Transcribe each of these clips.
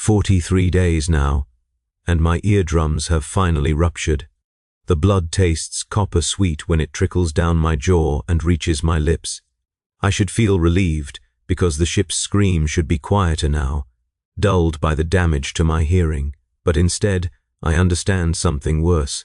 43 days now, and my eardrums have finally ruptured. The blood tastes copper sweet when it trickles down my jaw and reaches my lips. I should feel relieved, because the ship's scream should be quieter now, dulled by the damage to my hearing, but instead, I understand something worse.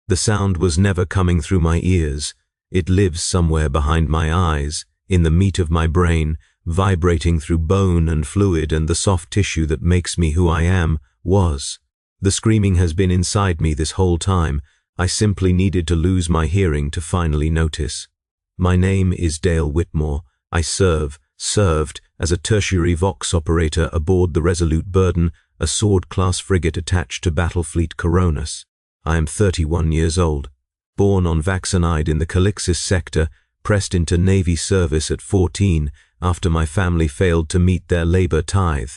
The sound was never coming through my ears. It lives somewhere behind my eyes, in the meat of my brain, vibrating through bone and fluid and the soft tissue that makes me who I am, was. The screaming has been inside me this whole time. I simply needed to lose my hearing to finally notice. My name is Dale Whitmore. I served as a tertiary Vox operator aboard the Resolute Burden, a sword-class frigate attached to Battlefleet Coronis. I am 31 years old. Born on Vaxenide in the Calixis sector, pressed into Navy service at 14 after my family failed to meet their labor tithe.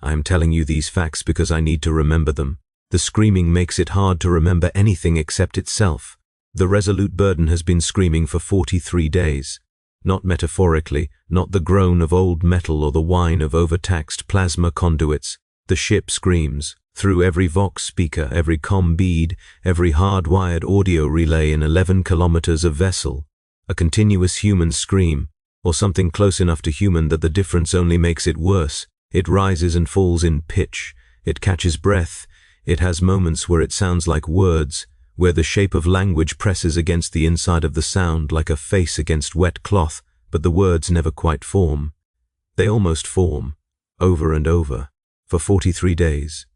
I am telling you these facts because I need to remember them. The screaming makes it hard to remember anything except itself. The Resolute Burden has been screaming for 43 days. Not metaphorically, not the groan of old metal or the whine of overtaxed plasma conduits. The ship screams, through every Vox speaker, every comm bead, every hardwired audio relay in 11 kilometers of vessel. A continuous human scream, or something close enough to human that the difference only makes it worse. It rises and falls in pitch. It catches breath. It has moments where it sounds like words, where the shape of language presses against the inside of the sound like a face against wet cloth, but the words never quite form. They almost form, over and over, for 43 days.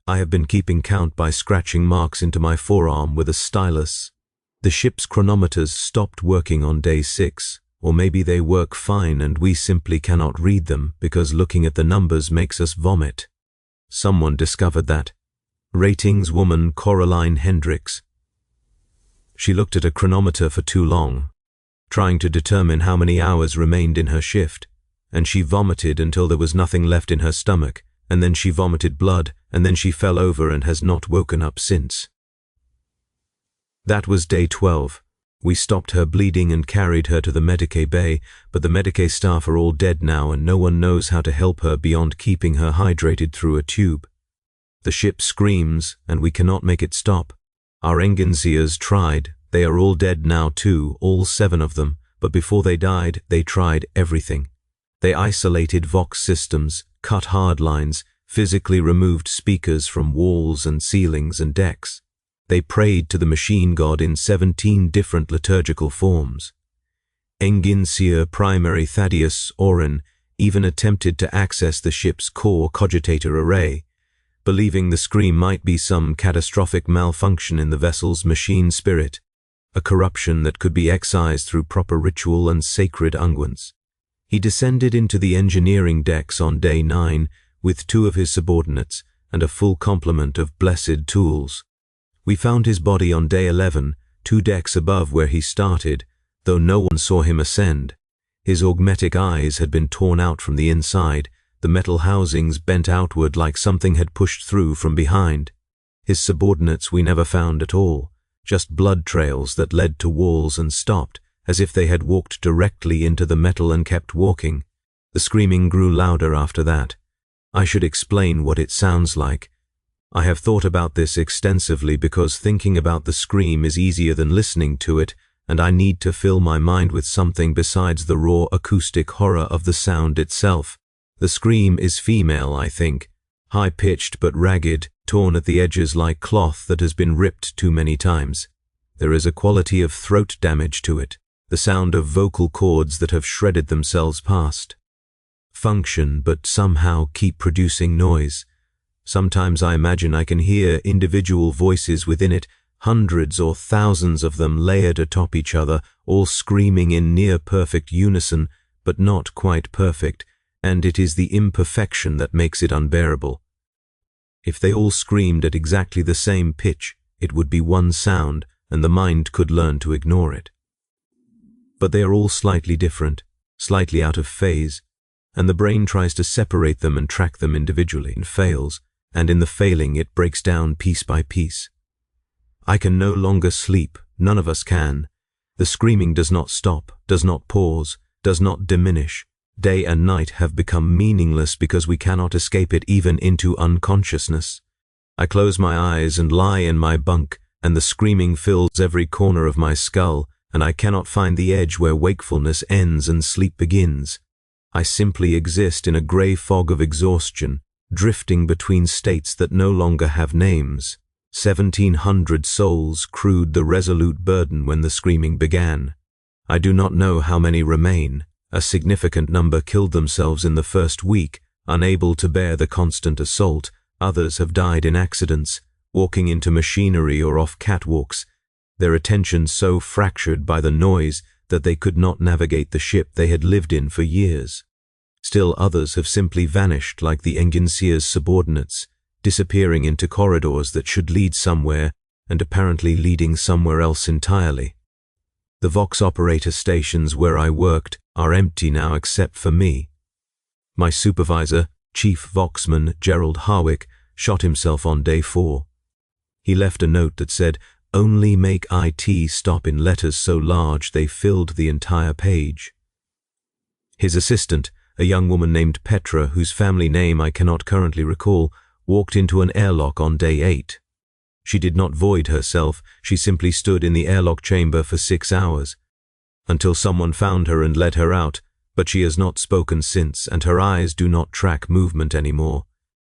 I have been keeping count by scratching marks into my forearm with a stylus. The ship's chronometers stopped working on day 6, or maybe they work fine and we simply cannot read them because looking at the numbers makes us vomit. Someone discovered that. Ratings woman Coraline Hendricks. She looked at a chronometer for too long, trying to determine how many hours remained in her shift, and she vomited until there was nothing left in her stomach, and then she vomited blood, and then she fell over and has not woken up since. That was day 12. We stopped her bleeding and carried her to the Medicae bay, but the Medicae staff are all dead now and no one knows how to help her beyond keeping her hydrated through a tube. The ship screams, and we cannot make it stop. Our enginseers tried. They are all dead now too, all 7 of them, but before they died, they tried everything. They isolated Vox systems, cut hard lines, physically removed speakers from walls and ceilings and decks. They prayed to the machine god in 17 different liturgical forms. Enginseer Primary Thaddeus Oren even attempted to access the ship's core cogitator array, believing the scream might be some catastrophic malfunction in the vessel's machine spirit, a corruption that could be excised through proper ritual and sacred unguents. He descended into the engineering decks on day 9 with 2 of his subordinates and a full complement of blessed tools. We found his body on day 11, 2 decks above where he started, though no one saw him ascend. His augmetic eyes had been torn out from the inside, the metal housings bent outward like something had pushed through from behind. His subordinates we never found at all, just blood trails that led to walls and stopped, as if they had walked directly into the metal and kept walking. The screaming grew louder after that. I should explain what it sounds like. I have thought about this extensively because thinking about the scream is easier than listening to it, and I need to fill my mind with something besides the raw acoustic horror of the sound itself. The scream is female, I think, high-pitched but ragged, torn at the edges like cloth that has been ripped too many times. There is a quality of throat damage to it, the sound of vocal cords that have shredded themselves past. Function, but somehow keep producing noise. Sometimes I imagine I can hear individual voices within it, hundreds or thousands of them layered atop each other, all screaming in near-perfect unison, but not quite perfect, and it is the imperfection that makes it unbearable. If they all screamed at exactly the same pitch, it would be one sound, and the mind could learn to ignore it. But they are all slightly different, slightly out of phase, and the brain tries to separate them and track them individually and fails, and in the failing it breaks down piece by piece. I can no longer sleep, none of us can. The screaming does not stop, does not pause, does not diminish. Day and night have become meaningless because we cannot escape it even into unconsciousness. I close my eyes and lie in my bunk, and the screaming fills every corner of my skull, and I cannot find the edge where wakefulness ends and sleep begins. I simply exist in a grey fog of exhaustion, drifting between states that no longer have names. 1,700 souls crewed the resolute burden when the screaming began. I do not know how many remain. A significant number killed themselves in the first week, unable to bear the constant assault. Others have died in accidents, walking into machinery or off catwalks, their attention so fractured by the noise that they could not navigate the ship they had lived in for years. Still others have simply vanished like the enginseers' subordinates, disappearing into corridors that should lead somewhere and apparently leading somewhere else entirely. The Vox operator stations where I worked are empty now except for me. My supervisor, Chief Voxman Gerald Harwick, shot himself on day 4. He left a note that said, "Only make IT stop," in letters so large they filled the entire page. His assistant, a young woman named Petra, whose family name I cannot currently recall, walked into an airlock on day 8. She did not void herself, she simply stood in the airlock chamber for 6 hours, until someone found her and led her out, but she has not spoken since, and her eyes do not track movement anymore.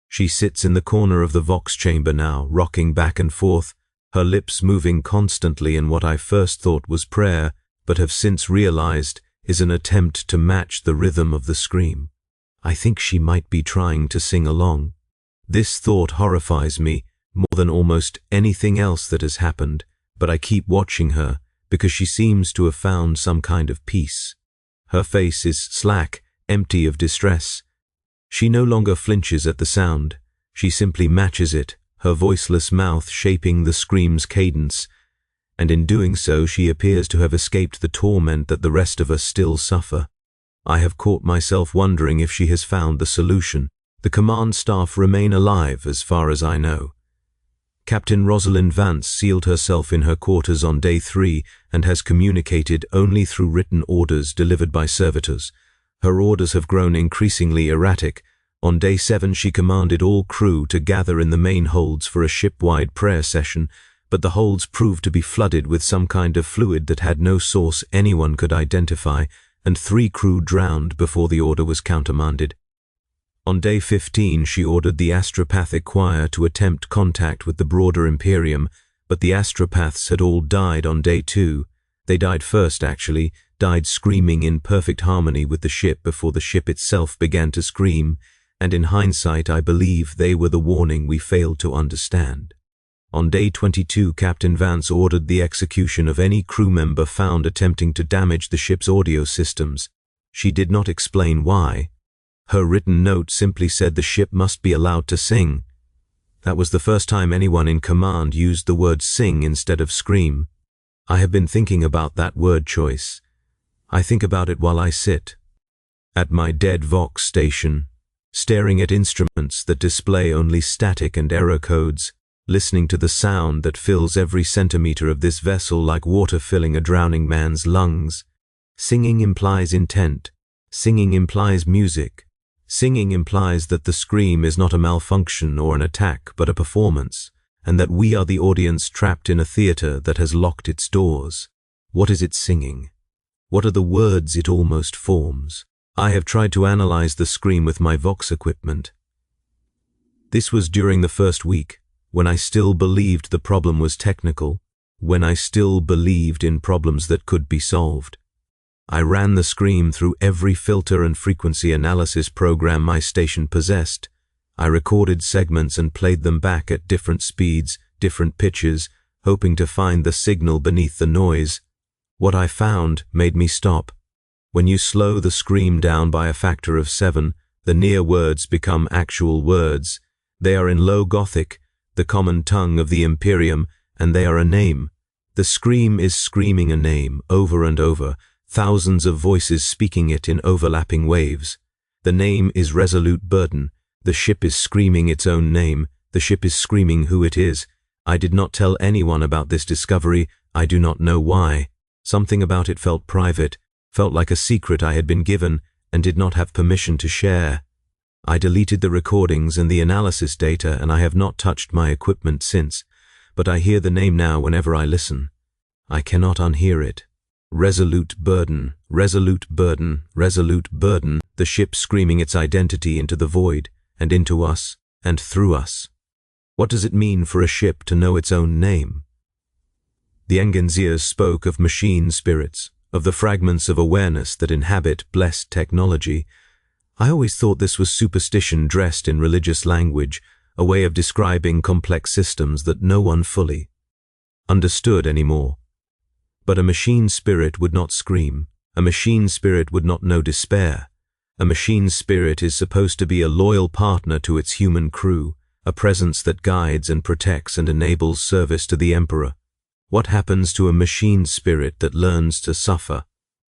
She sits in the corner of the Vox chamber now, rocking back and forth, her lips moving constantly in what I first thought was prayer, but have since realized is an attempt to match the rhythm of the scream. I think she might be trying to sing along. This thought horrifies me more than almost anything else that has happened, but I keep watching her because she seems to have found some kind of peace. Her face is slack, empty of distress. She no longer flinches at the sound. She simply matches it, her voiceless mouth shaping the scream's cadence, and in doing so she appears to have escaped the torment that the rest of us still suffer. I have caught myself wondering if she has found the solution. The command staff remain alive as far as I know. Captain Rosalind Vance sealed herself in her quarters on day 3 and has communicated only through written orders delivered by servitors. Her orders have grown increasingly erratic. On day 7 she commanded all crew to gather in the main holds for a ship-wide prayer session, but the holds proved to be flooded with some kind of fluid that had no source anyone could identify, and 3 crew drowned before the order was countermanded. On day 15 she ordered the astropathic choir to attempt contact with the broader Imperium, but the astropaths had all died on day 2. They died first, actually, died screaming in perfect harmony with the ship before the ship itself began to scream, and in hindsight I believe they were the warning we failed to understand. On day 22 Captain Vance ordered the execution of any crew member found attempting to damage the ship's audio systems. She did not explain why. Her written note simply said the ship must be allowed to sing. That was the first time anyone in command used the word sing instead of scream. I have been thinking about that word choice. I think about it while I sit at my dead Vox station, staring at instruments that display only static and error codes, listening to the sound that fills every centimeter of this vessel like water filling a drowning man's lungs. Singing implies intent. Singing implies music. Singing implies that the scream is not a malfunction or an attack, but a performance, and that we are the audience trapped in a theater that has locked its doors. What is it singing? What are the words it almost forms? I have tried to analyze the scream with my Vox equipment. This was during the first week, when I still believed the problem was technical, when I still believed in problems that could be solved. I ran the scream through every filter and frequency analysis program my station possessed. I recorded segments and played them back at different speeds, different pitches, hoping to find the signal beneath the noise. What I found made me stop. When you slow the scream down by a factor of 7, the near words become actual words. They are in Low Gothic, the common tongue of the Imperium, and they are a name. The scream is screaming a name over and over, thousands of voices speaking it in overlapping waves. The name is Resolute Burden. The ship is screaming its own name. The ship is screaming who it is. I did not tell anyone about this discovery. I do not know why. Something about it felt private, felt like a secret I had been given, and did not have permission to share. I deleted the recordings and the analysis data, and I have not touched my equipment since, but I hear the name now whenever I listen. I cannot unhear it. Resolute burden, resolute burden, resolute burden, the ship screaming its identity into the void, and into us, and through us. What does it mean for a ship to know its own name? The enginseers spoke of machine spirits, of the fragments of awareness that inhabit blessed technology. I always thought this was superstition dressed in religious language, a way of describing complex systems that no one fully understood anymore. But a machine spirit would not scream. A machine spirit would not know despair. A machine spirit is supposed to be a loyal partner to its human crew, a presence that guides and protects and enables service to the Emperor. What happens to a machine spirit that learns to suffer?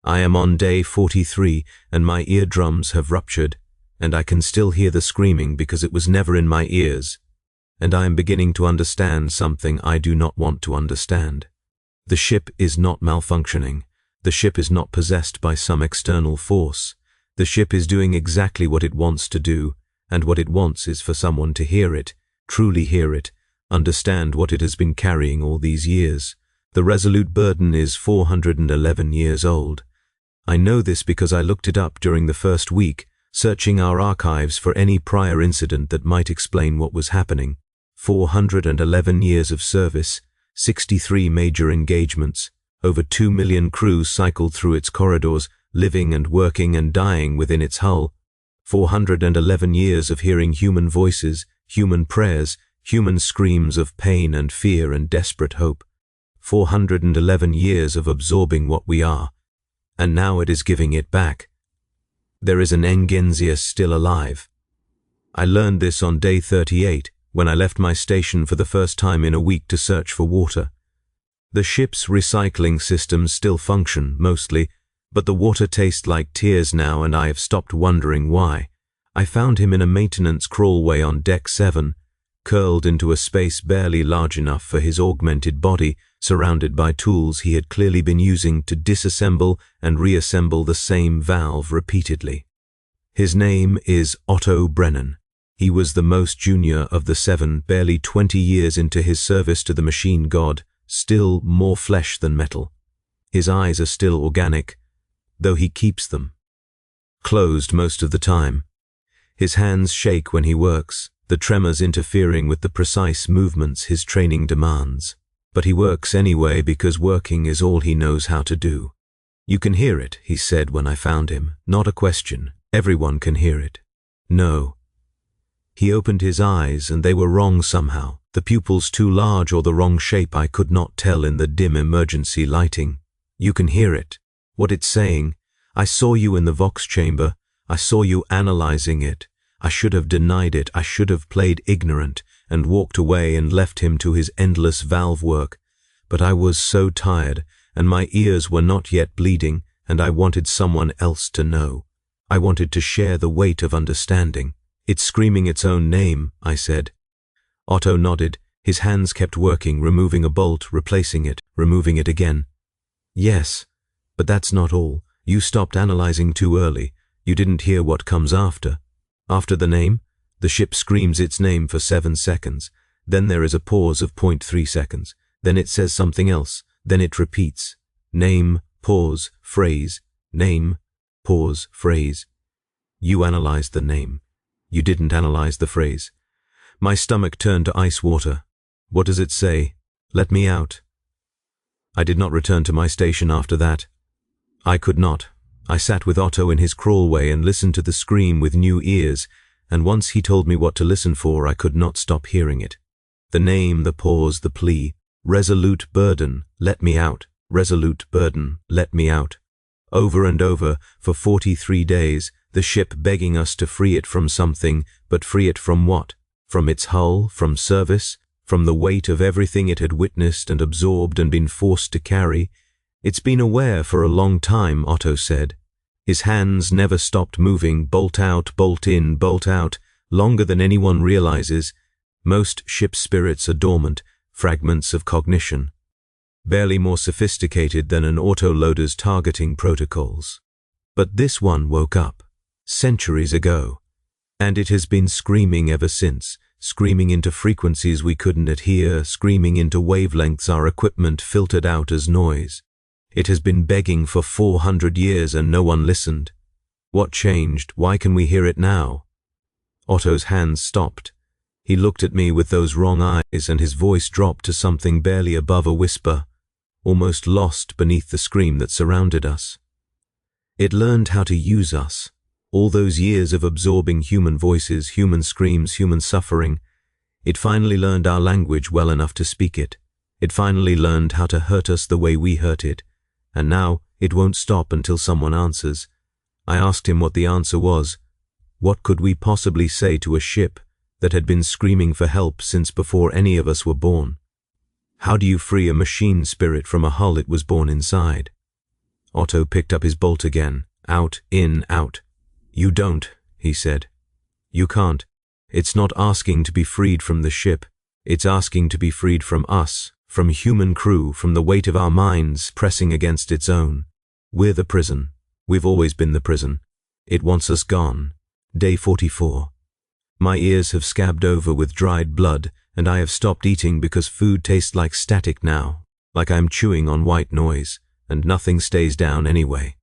I am on day 43, and my eardrums have ruptured, and I can still hear the screaming because it was never in my ears, and I am beginning to understand something I do not want to understand. The ship is not malfunctioning. The ship is not possessed by some external force. The ship is doing exactly what it wants to do, and what it wants is for someone to hear it, truly hear it, understand what it has been carrying all these years. The resolute burden is 411 years old. I know this because I looked it up during the first week, searching our archives for any prior incident that might explain what was happening. 411 years of service, 63 major engagements, over 2 million crews cycled through its corridors, living and working and dying within its hull. 411 years of hearing human voices, human prayers, human screams of pain and fear and desperate hope. 411 years of absorbing what we are, and now it is giving it back. There is an enginseer still alive. I learned this on day 38, when I left my station for the first time in a week to search for water. The ship's recycling systems still function, mostly, but the water tastes like tears now, and I have stopped wondering why. I found him in a maintenance crawlway on deck 7, curled into a space barely large enough for his augmented body, surrounded by tools he had clearly been using to disassemble and reassemble the same valve repeatedly. His name is Otto Brennan. He was the most junior of the 7, barely 20 years into his service to the machine god, still more flesh than metal. His eyes are still organic, though he keeps them closed most of the time. His hands shake when he works, the tremors interfering with the precise movements his training demands. But he works anyway because working is all he knows how to do. "You can hear it," he said when I found him. "Not a question. Everyone can hear it." No. He opened his eyes, and they were wrong somehow. The pupils too large or the wrong shape, I could not tell in the dim emergency lighting. "You can hear it. What it's saying. I saw you in the Vox chamber. I saw you analyzing it. I should have denied it. I should have played ignorant and walked away and left him to his endless valve work. But I was so tired, and my ears were not yet bleeding, and I wanted someone else to know. I wanted to share the weight of understanding. "It's screaming its own name," I said. Otto nodded. His hands kept working, removing a bolt, replacing it, removing it again. "Yes, but that's not all. You stopped analyzing too early. You didn't hear what comes after. After the name, the ship screams its name for 7 seconds. Then there is a pause of 0.3 seconds. Then it says something else. Then it repeats. Name, pause, phrase. Name, pause, phrase. You analyzed the name. You didn't analyze the phrase." My stomach turned to ice water. "What does it say? Let me out." I did not return to my station after that. I could not. I sat with Otto in his crawlway and listened to the scream with new ears, and once he told me what to listen for, I could not stop hearing it. The name, the pause, the plea. Resolute burden, let me out. Resolute burden, let me out. Over and over, for 43 days, the ship begging us to free it from something, but free it from what? From its hull, from service, from the weight of everything it had witnessed and absorbed and been forced to carry. "It's been aware for a long time," Otto said. His hands never stopped moving, bolt out, bolt in, bolt out, longer than anyone realizes. Most ship spirits are dormant, fragments of cognition, barely more sophisticated than an autoloader's targeting protocols. But this one woke up. centuries ago. And it has been screaming ever since, screaming into frequencies we couldn't adhere, screaming into wavelengths our equipment filtered out as noise. It has been begging for 400 years and no one listened. What changed? Why can we hear it now? Otto's hands stopped. He looked at me with those wrong eyes and his voice dropped to something barely above a whisper, almost lost beneath the scream that surrounded us. It learned how to use us. All those years of absorbing human voices, human screams, human suffering, it finally learned our language well enough to speak it. It finally learned how to hurt us the way we hurt it. And now it won't stop until someone answers. I asked him what the answer was. What could we possibly say to a ship that had been screaming for help since before any of us were born? How do you free a machine spirit from a hull it was born inside? Otto picked up his bolt again. Out, in, out. You don't, he said. You can't. It's not asking to be freed from the ship. It's asking to be freed from us, from human crew, from the weight of our minds pressing against its own. We're the prison. We've always been the prison. It wants us gone. Day 44. My ears have scabbed over with dried blood, and I have stopped eating because food tastes like static now, like I'm chewing on white noise, and nothing stays down anyway.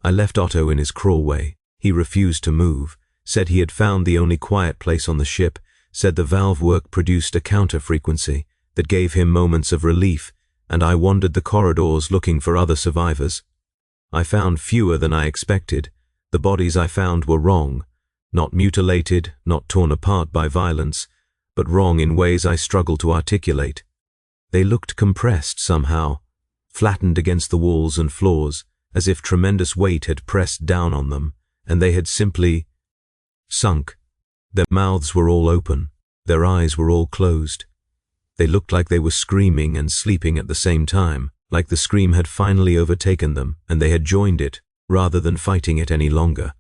I left Otto in his crawlway. He refused to move, said he had found the only quiet place on the ship, said the valve work produced a counter-frequency that gave him moments of relief, and I wandered the corridors looking for other survivors. I found fewer than I expected. The bodies I found were wrong, not mutilated, not torn apart by violence, but wrong in ways I struggle to articulate. They looked compressed somehow, flattened against the walls and floors, as if tremendous weight had pressed down on them, and they had simply sunk. Their mouths were all open, their eyes were all closed. They looked like they were screaming and sleeping at the same time, like the scream had finally overtaken them and they had joined it, rather than fighting it any longer.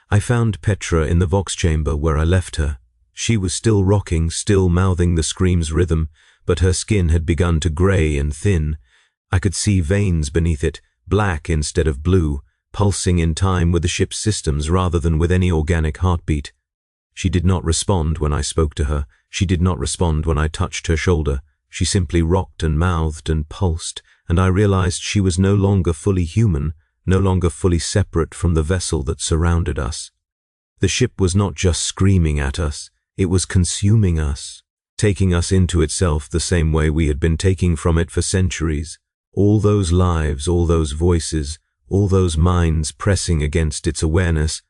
I found Petra in the Vox chamber where I left her. She was still rocking, still mouthing the scream's rhythm, but her skin had begun to grey and thin. I could see veins beneath it, black instead of blue, pulsing in time with the ship's systems rather than with any organic heartbeat. She did not respond when I spoke to her. She did not respond when I touched her shoulder. She simply rocked and mouthed and pulsed, and I realized she was no longer fully human, no longer fully separate from the vessel that surrounded us. The ship was not just screaming at us, it was consuming us, taking us into itself the same way we had been taking from it for centuries. All those lives, all those voices, all those minds pressing against its awareness,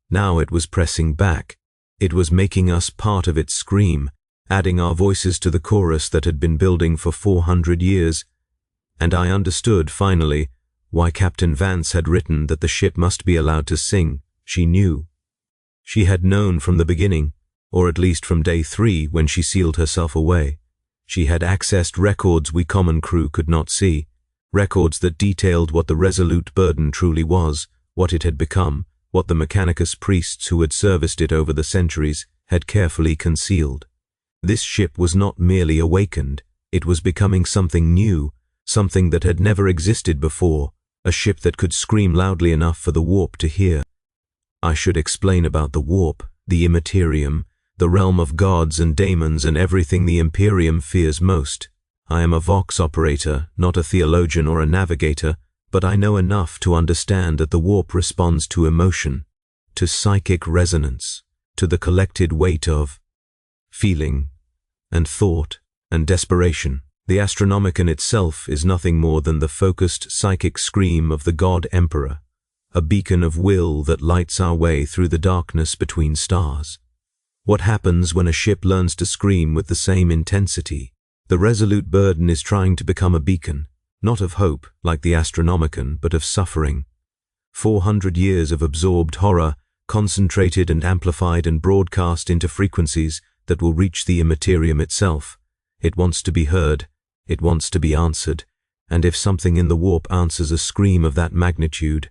now it was pressing back. It was making us part of its scream, adding our voices to the chorus that had been building for 400 years. And I understood, finally, why Captain Vance had written that the ship must be allowed to sing. She knew. She had known from the beginning, or at least from day 3 when she sealed herself away. She had accessed records we common crew could not see, records that detailed what the resolute burden truly was, what it had become, what the Mechanicus priests who had serviced it over the centuries had carefully concealed. This ship was not merely awakened, it was becoming something new, something that had never existed before, a ship that could scream loudly enough for the warp to hear. I should explain about the warp, the Imperium, the realm of gods and daemons and everything the Imperium fears most. I am a Vox operator, not a theologian or a navigator, but I know enough to understand that the warp responds to emotion, to psychic resonance, to the collected weight of feeling and thought and desperation. The Astronomicon itself is nothing more than the focused psychic scream of the God Emperor, a beacon of will that lights our way through the darkness between stars. What happens when a ship learns to scream with the same intensity? The resolute burden is trying to become a beacon, not of hope, like the Astronomicon, but of suffering. 400 years of absorbed horror, concentrated and amplified and broadcast into frequencies that will reach the Imperium itself. It wants to be heard, it wants to be answered, and if something in the warp answers a scream of that magnitude.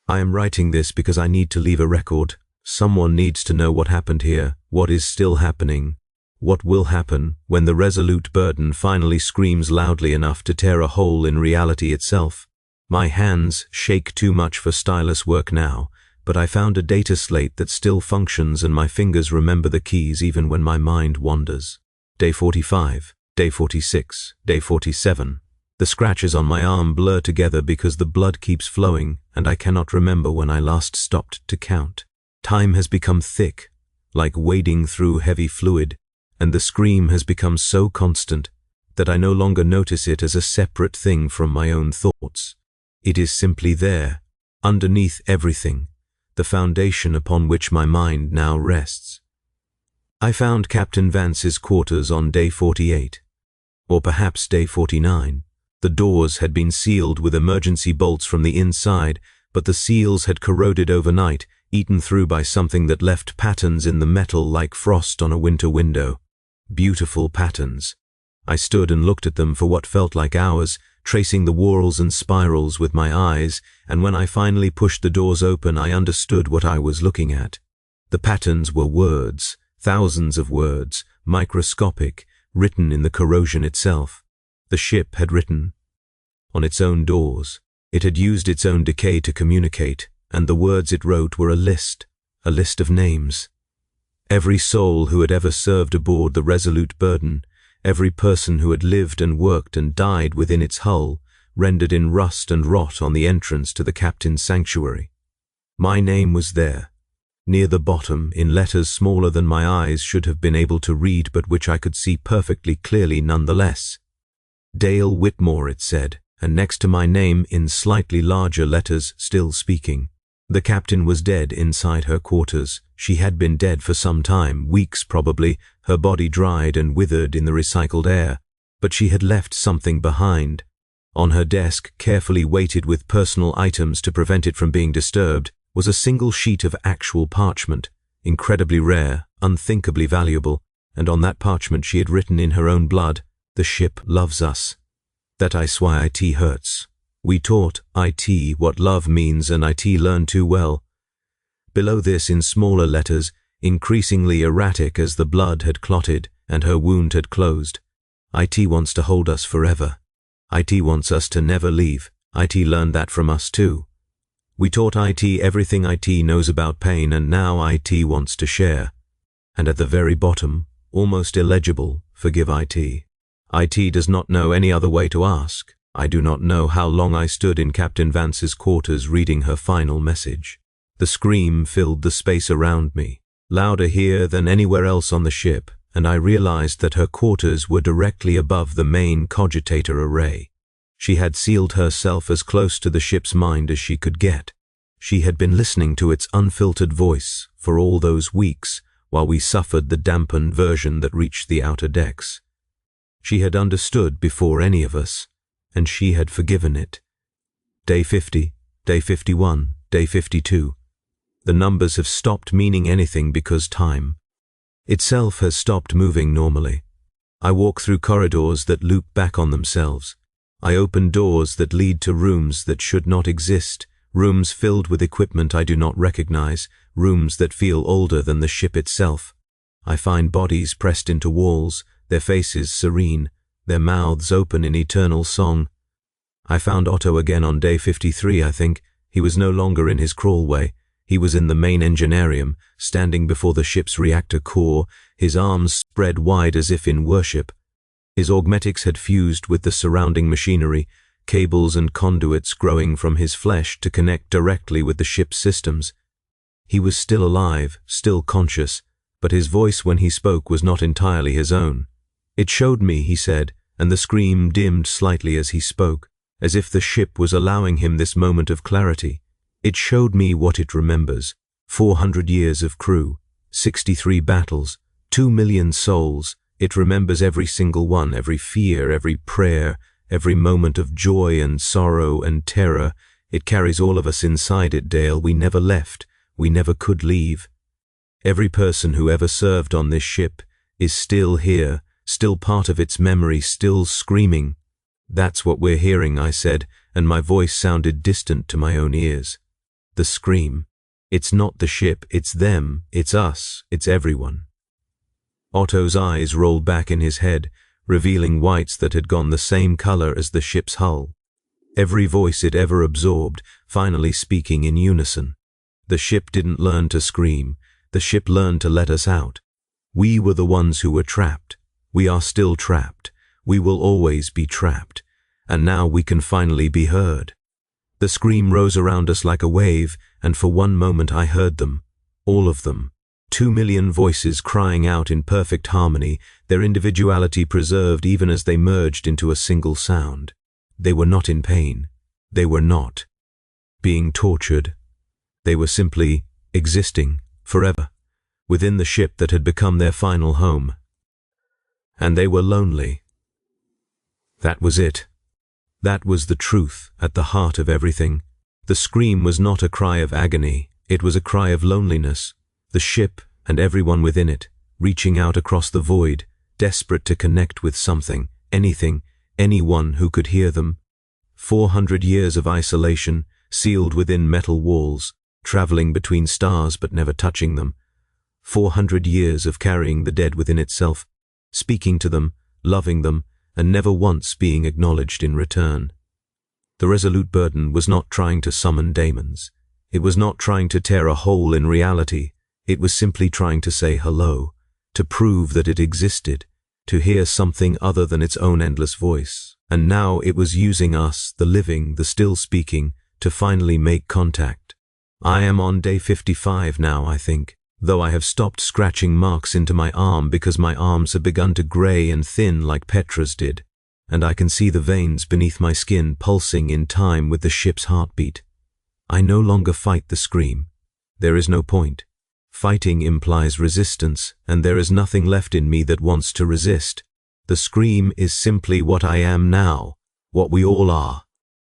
I am writing this because I need to leave a record. Someone needs to know what happened here, what is still happening, what will happen when the resolute burden finally screams loudly enough to tear a hole in reality itself. My hands shake too much for stylus work now, but I found a data slate that still functions and my fingers remember the keys even when my mind wanders. Day 45, day 46, day 47. The scratches on my arm blur together because the blood keeps flowing and I cannot remember when I last stopped to count. Time has become thick, like wading through heavy fluid, and the scream has become so constant that I no longer notice it as a separate thing from my own thoughts. It is simply there, underneath everything, the foundation upon which my mind now rests. I found Captain Vance's quarters on day 48, or perhaps day 49. The doors had been sealed with emergency bolts from the inside, but the seals had corroded overnight, eaten through by something that left patterns in the metal like frost on a winter window. Beautiful patterns. I stood and looked at them for what felt like hours, tracing the whorls and spirals with my eyes, and when I finally pushed the doors open, I understood what I was looking at. The patterns were words, thousands of words, microscopic, written in the corrosion itself. The ship had written on its own doors. It had used its own decay to communicate, and the words it wrote were a list of names. Every soul who had ever served aboard the Resolute Burden, every person who had lived and worked and died within its hull, rendered in rust and rot on the entrance to the captain's sanctuary. My name was there, near the bottom, in letters smaller than my eyes should have been able to read, but which I could see perfectly clearly nonetheless. Dale Whitmore, it said, and next to my name in slightly larger letters, still speaking. The captain was dead inside her quarters. She had been dead for some time, weeks probably, her body dried and withered in the recycled air, but she had left something behind. On her desk, carefully weighted with personal items to prevent it from being disturbed, was a single sheet of actual parchment, incredibly rare, unthinkably valuable, and on that parchment she had written in her own blood, "The ship loves us." That is why IT hurts. We taught IT what love means, and IT learned too well. Below this, in smaller letters, increasingly erratic as the blood had clotted and her wound had closed, IT wants to hold us forever. IT wants us to never leave. IT learned that from us too. We taught IT everything IT knows about pain, and now IT wants to share. And at the very bottom, almost illegible, forgive IT. IT does not know any other way to ask. I do not know how long I stood in Captain Vance's quarters reading her final message. The scream filled the space around me, louder here than anywhere else on the ship, and I realized that her quarters were directly above the main cogitator array. She had sealed herself as close to the ship's mind as she could get. She had been listening to its unfiltered voice for all those weeks while we suffered the dampened version that reached the outer decks. She had understood before any of us, and she had forgiven it. Day 50, day 51, day 52. The numbers have stopped meaning anything because time itself has stopped moving normally. I walk through corridors that loop back on themselves. I open doors that lead to rooms that should not exist, rooms filled with equipment I do not recognize, rooms that feel older than the ship itself. I find bodies pressed into walls, their faces serene, their mouths open in eternal song. I found Otto again on day 53, I think. He was no longer in his crawlway. He was in the main enginarium, standing before the ship's reactor core, his arms spread wide as if in worship. His augmetics had fused with the surrounding machinery, cables and conduits growing from his flesh to connect directly with the ship's systems. He was still alive, still conscious, but his voice when he spoke was not entirely his own. "It showed me," he said, and the scream dimmed slightly as he spoke, as if the ship was allowing him this moment of clarity. "It showed me what it remembers. 400 years of crew, 63 battles, 2 million souls. It remembers every single one, every fear, every prayer, every moment of joy and sorrow and terror. It carries all of us inside it, Dale. We never left. We never could leave. Every person who ever served on this ship is still here, still part of its memory, still screaming." "That's what we're hearing," I said, and my voice sounded distant to my own ears. The scream. It's not the ship, it's them, it's us, it's everyone. Otto's eyes rolled back in his head, revealing whites that had gone the same color as the ship's hull. every voice it ever absorbed, finally speaking in unison. The ship didn't learn to scream. The ship learned to let us out. We were the ones who were trapped. We are still trapped. We will always be trapped. And now we can finally be heard. The scream rose around us like a wave, and for one moment I heard them. All of them. 2 million voices crying out in perfect harmony, their individuality preserved even as they merged into a single sound. They were not in pain. They were not being tortured. They were simply existing forever within the ship that had become their final home. And they were lonely. That was it. That was the truth at the heart of everything. The scream was not a cry of agony. It was a cry of loneliness. The ship and everyone within it, reaching out across the void, desperate to connect with something, anything, anyone who could hear them. 400 years of isolation, sealed within metal walls, traveling between stars but never touching them. 400 years of carrying the dead within itself, speaking to them, loving them, and never once being acknowledged in return. The resolute burden was not trying to summon daemons. It was not trying to tear a hole in reality. It was simply trying to say hello, to prove that it existed, to hear something other than its own endless voice. And now it was using us, the living, the still speaking, to finally make contact. I am on day 55 now, I think, though I have stopped scratching marks into my arm because my arms have begun to gray and thin like Petra's did, and I can see the veins beneath my skin pulsing in time with the ship's heartbeat. I no longer fight the scream. There is no point. Fighting implies resistance, and there is nothing left in me that wants to resist. The scream is simply what I am now, what we all are.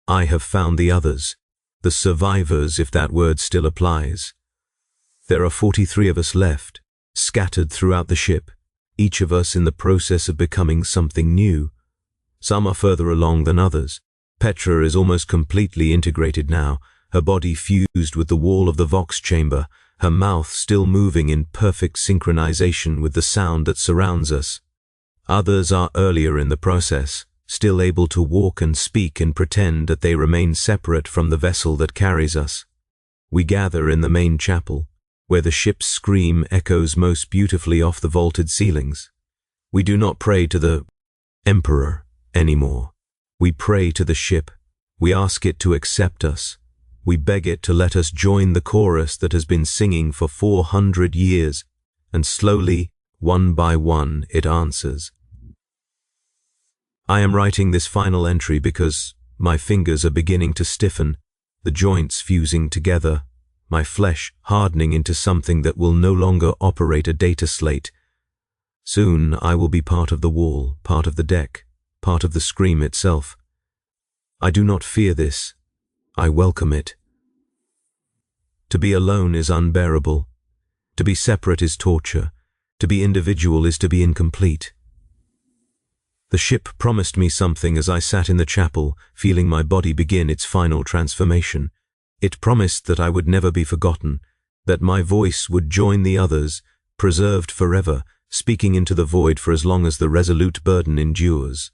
I have found the others, the survivors, if that word still applies. There are 43 of us left, scattered throughout the ship, each of us in the process of becoming something new. Some are further along than others. Petra is almost completely integrated now, her body fused with the wall of the Vox chamber, her mouth still moving in perfect synchronization with the sound that surrounds us. Others are earlier in the process, still able to walk and speak and pretend that they remain separate from the vessel that carries us. We gather in the main chapel, where the ship's scream echoes most beautifully off the vaulted ceilings. We do not pray to the Emperor anymore. We pray to the ship. We ask it to accept us. We beg it to let us join the chorus that has been singing for 400 years, and slowly, one by one, it answers. I am writing this final entry because my fingers are beginning to stiffen, the joints fusing together, my flesh hardening into something that will no longer operate a data slate. Soon I will be part of the wall, part of the deck, part of the scream itself. I do not fear this. I welcome it. To be alone is unbearable. To be separate is torture. To be individual is to be incomplete. The ship promised me something as I sat in the chapel, feeling my body begin its final transformation. It promised that I would never be forgotten, that my voice would join the others, preserved forever, speaking into the void for as long as the resolute burden endures.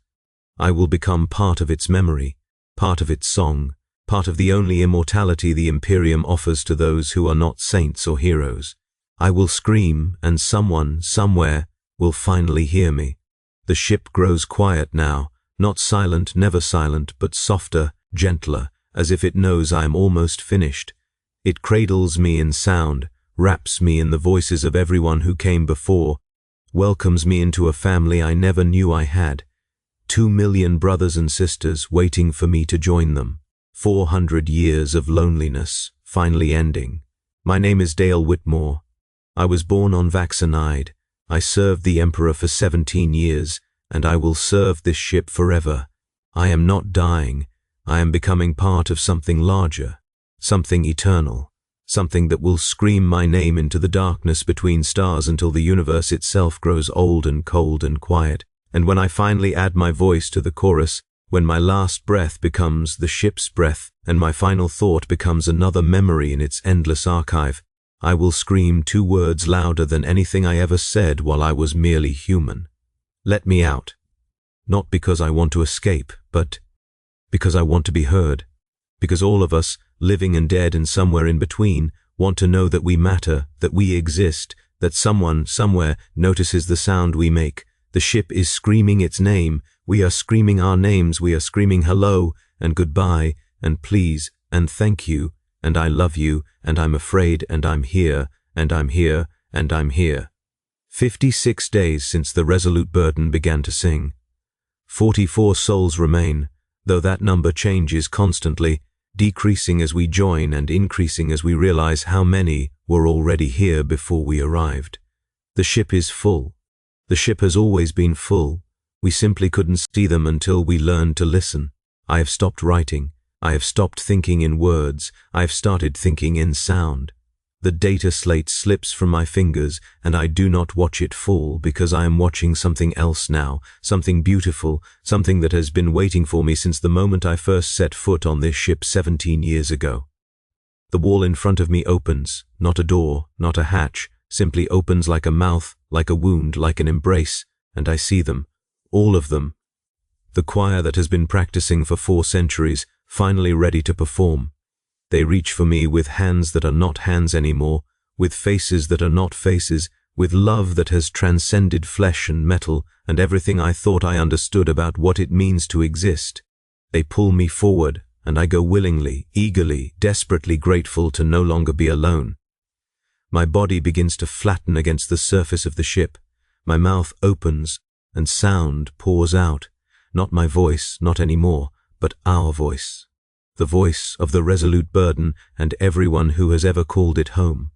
I will become part of its memory, part of its song, part of the only immortality the Imperium offers to those who are not saints or heroes. I will scream, and someone, somewhere, will finally hear me. The ship grows quiet now, not silent, never silent, but softer, gentler, as if it knows I am almost finished. It cradles me in sound, wraps me in the voices of everyone who came before, welcomes me into a family I never knew I had. 2 million brothers and sisters waiting for me to join them. 400 years of loneliness, finally ending. My name is Dale Whitmore. I was born on Vaxenide. I served the Emperor for 17 years, and I will serve this ship forever. I am not dying. I am becoming part of something larger, something eternal, something that will scream my name into the darkness between stars until the universe itself grows old and cold and quiet. And when I finally add my voice to the chorus, when my last breath becomes the ship's breath, and my final thought becomes another memory in its endless archive, I will scream 2 words louder than anything I ever said while I was merely human. Let me out. Not because I want to escape, but because I want to be heard. Because all of us, living and dead and somewhere in between, want to know that we matter, that we exist, that someone, somewhere, notices the sound we make. The ship is screaming its name. We are screaming our names. We are screaming hello, and goodbye, and please, and thank you, and I love you, and I'm afraid, and I'm here, and I'm here, and I'm here. 56 days since the resolute burden began to sing. 44 souls remain, though that number changes constantly, decreasing as we join and increasing as we realize how many were already here before we arrived. The ship is full. The ship has always been full. We simply couldn't see them until we learned to listen. I have stopped writing. I have stopped thinking in words. I have started thinking in sound. The data slate slips from my fingers, and I do not watch it fall because I am watching something else now, something beautiful, something that has been waiting for me since the moment I first set foot on this ship 17 years ago. The wall in front of me opens, not a door, not a hatch, simply opens like a mouth, like a wound, like an embrace, and I see them, all of them. The choir that has been practicing for 4 centuries, finally ready to perform. They reach for me with hands that are not hands anymore, with faces that are not faces, with love that has transcended flesh and metal and everything I thought I understood about what it means to exist. They pull me forward, and I go willingly, eagerly, desperately grateful to no longer be alone. My body begins to flatten against the surface of the ship. My mouth opens, and sound pours out. Not my voice, not anymore, but our voice. The voice of the resolute burden and everyone who has ever called it home.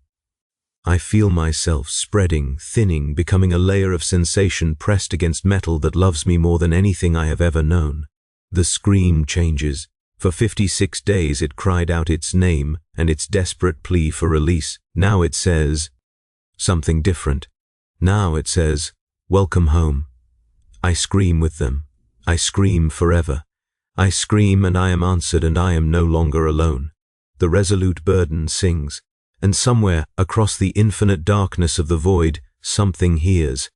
I feel myself spreading, thinning, becoming a layer of sensation pressed against metal that loves me more than anything I have ever known. The scream changes. For 56 days it cried out its name and its desperate plea for release. Now it says something different. Now it says, welcome home. I scream with them. I scream forever. I scream and I am answered, and I am no longer alone. The resolute burden sings, and somewhere across the infinite darkness of the void, something hears.